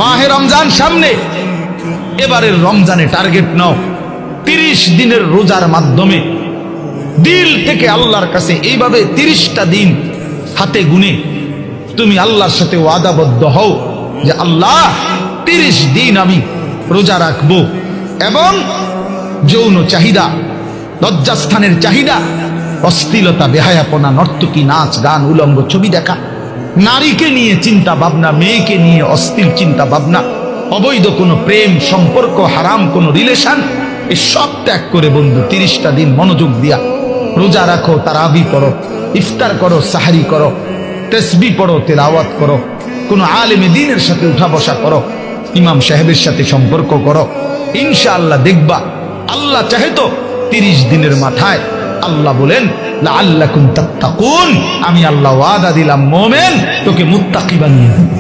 মাহে রমজান সামনে, এবারের রমজানে টার্গেট নাও 30 দিনের রোজার মাধ্যমে দিল থেকে আল্লাহর কাছে এইভাবে 30টা দিন হাতে গুনে তুমি আল্লাহর সাথে ওয়াদাবদ্ধ হও যে আল্লাহ 30 দিন আমি রোজা রাখবো। এবং যৌন চাহিদা, লজ্জাস্থানের চাহিদা, অশ্লীলতা, বেহায়াপনা, নর্তকী, নাচ গান, উলঙ্গ ছবি দেখা, নারীকে নিয়ে চিন্তা ভাবনা, মেয়েকে নিয়ে অশ্লীল চিন্তা ভাবনা, অবৈধ কোনো প্রেম সম্পর্ক, হারাম কোনো রিলেশন, এই সব ত্যাগ করে বন্ধু 30টা দিন মনোযোগ দিয়া রোজা রাখো, তারাবি পড়ো, ইফতার করো, সাহারি করো, তাসবিহ পড়ো, তেলাওয়াত করো, কোন আলেমে দ্বীনের সাথে উঠা বসা করো, ইমাম সাহেবের সাথে সম্পর্ক করো। ইনশাআল্লাহ দেখবা আল্লাহ চাহে তো 30 দিনের মাথায় আল্লাহ বলেন লাআল্লাকুম তাত্তাকুন, আমি আল্লাহ ওয়াদা দিলাম মোমেন তোকে মুত্তাকি বানিয়ে দেব।